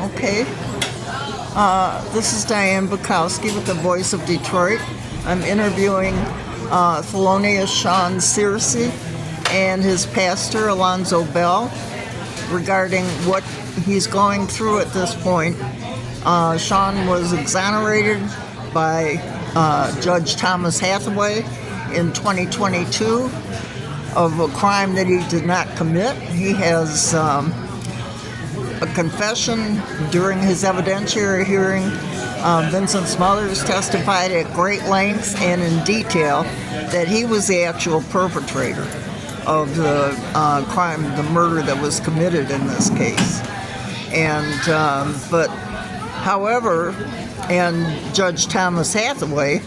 Okay. This is Diane Bukowski with the Voice of Detroit. I'm interviewing Thelonious Shawn Searcy and his pastor, Alonzo Bell, regarding what he's going through at this point. Shawn was exonerated by Judge Thomas Hathaway in 2022 of a crime that he did not commit. He has a confession during his evidentiary hearing. Vincent Smothers testified at great length and in detail that he was the actual perpetrator of the crime, the murder that was committed in this case. But however, and Judge Thomas Hathaway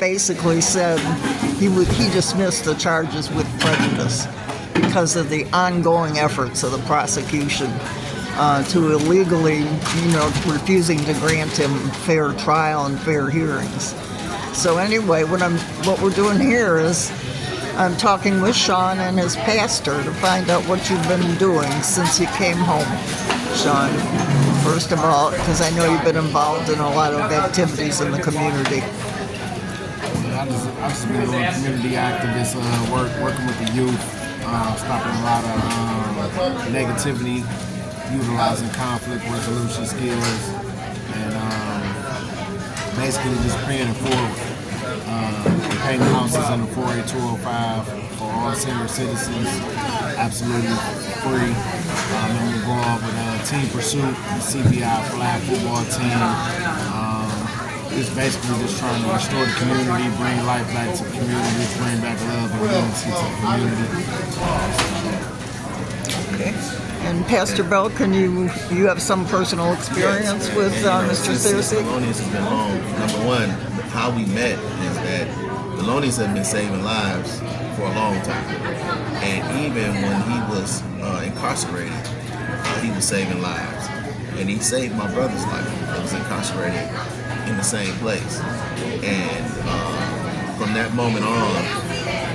basically said he dismissed the charges with prejudice because of the ongoing efforts of the prosecution to illegally, refusing to grant him fair trial and fair hearings. So anyway, what we're doing here is I'm talking with Shawn and his pastor to find out what you've been doing since you came home. Shawn, first of all, because I know you've been involved in a lot of activities in the community. I've just been doing community activist working with the youth, stopping a lot of negativity, utilizing conflict resolution skills, and basically just paying it forward. Paying houses under 48205 for all senior citizens, absolutely free. And we're involved with Team Pursuit, the CBI flag football team. Just basically just trying to restore the community, bring life back to the community, bring back love and unity to the community. Okay. And Pastor Bell, you have some personal experience with Mr. Searcy? Thelonious has been home. Number one, how we met is that Thelonious had been saving lives for a long time. And even when he was incarcerated, he was saving lives. And he saved my brother's life that was incarcerated in the same place. And from that moment on,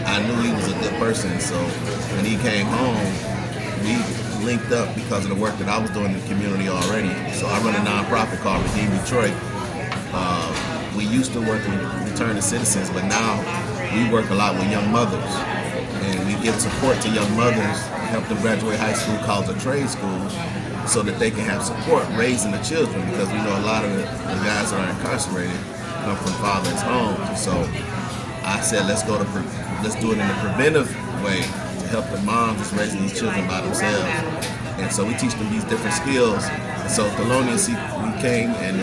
I knew he was a good person. So when he came home, we linked up because of the work that I was doing in the community already. So I run a nonprofit called Redeem Detroit. We used to work with returning citizens, but now we work a lot with young mothers. And we give support to young mothers, help them graduate high school, college, or trade school, so that they can have support raising the children, because we know a lot of the guys that are incarcerated come from fathers' homes. So I said, let's do it in a preventive way to help the moms that's raising these children by themselves. And so we teach them these different skills. And so Thelonious, he came and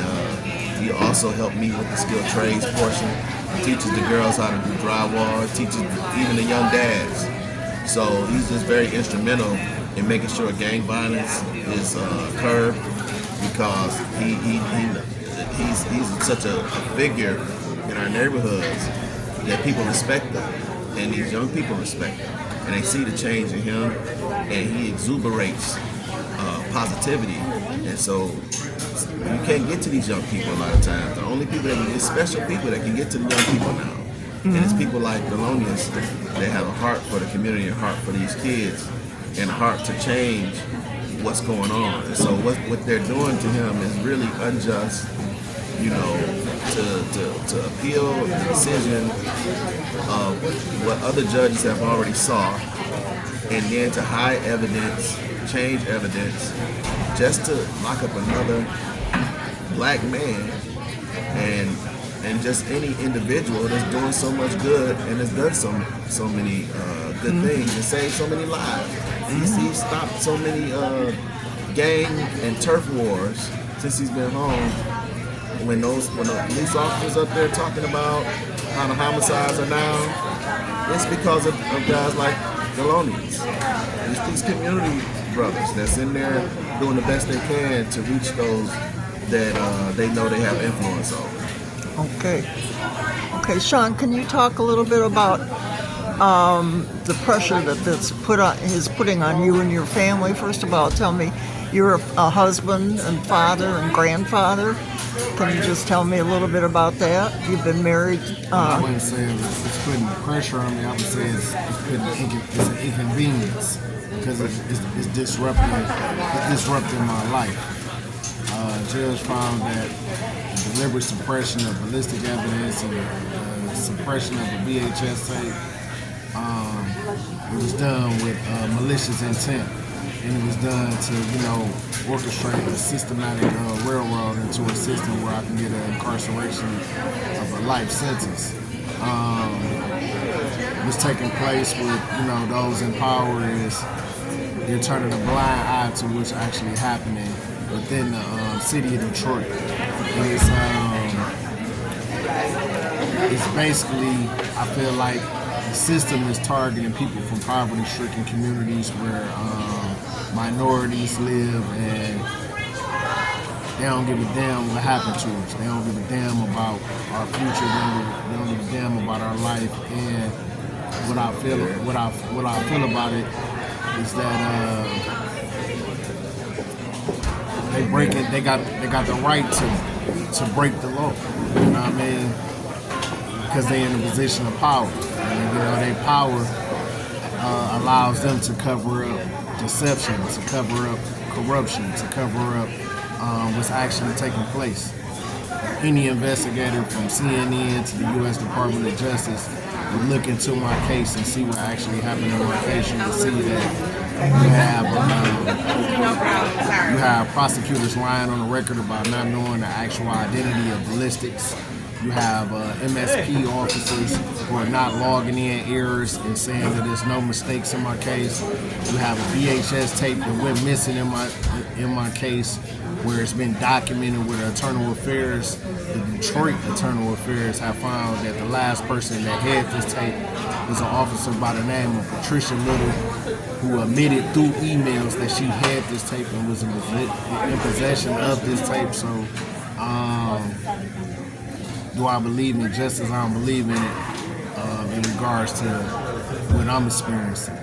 he also helped me with the skilled trades portion. He teaches the girls how to do drywall, teaches even the young dads. So he's just very instrumental in making sure gang violence is curbed, because he's such a figure in our neighborhoods that people respect him, and these young people respect him, and they see the change in him, and he exuberates positivity. And so you can't get to these young people a lot of times. The only people it's special people that can get to the young people now. Mm-hmm. And it's people like Thelonious that have a heart for the community, a heart for these kids, and a heart to change what's going on. And so what they're doing to him is really unjust, to appeal the decision of what other judges have already saw, and then to hide evidence, change evidence, just to lock up another black man and just any individual that's doing so much good and has done so many good things and saved so many lives. He's stopped so many gang and turf wars since he's been home. When the police officers up there talking about how the homicides are down, it's because of guys like Thelonious. It's these community brothers that's in there doing the best they can to reach those that they know they have influence over. Okay, Shawn, can you talk a little bit about the pressure that's putting on you and your family? First of all, tell me, you're a husband and father and grandfather. Can you just tell me a little bit about that? You've been married. I wouldn't say it's putting pressure on me. I would say it's an inconvenience. because it's disrupting my life. Judge found that the deliberate suppression of ballistic evidence and suppression of a VHS tape, it was done with malicious intent, and it was done to, orchestrate a systematic railroad into a system where I can get an incarceration of a life sentence. What's taking place with, those in power is they're turning a blind eye to what's actually happening within the city of Detroit. And it's basically, I feel like the system is targeting people from poverty-stricken communities where minorities live, and they don't give a damn what happened to us. They don't give a damn about our future. They don't give a damn about our life. And what I feel about it is that they got the right to break the law. You know what I mean? Because they're in a position of power, and their power allows them to cover up deception, to cover up corruption, to cover up what's actually taking place. Any investigator from CNN to the U.S. Department of Justice would look into my case and see what actually happened in my case. You can see that you have prosecutors lying on the record about not knowing the actual identity of ballistics. You have MSP officers who are not logging in errors and saying that there's no mistakes in my case. You have a VHS tape that went missing in my case, where it's been documented with Internal Affairs. The Detroit Internal Affairs have found that the last person that had this tape was an officer by the name of Patricia Little, who admitted through emails that she had this tape and was in possession of this tape. So, do I believe in justice? I don't believe in it in regards to what I'm experiencing.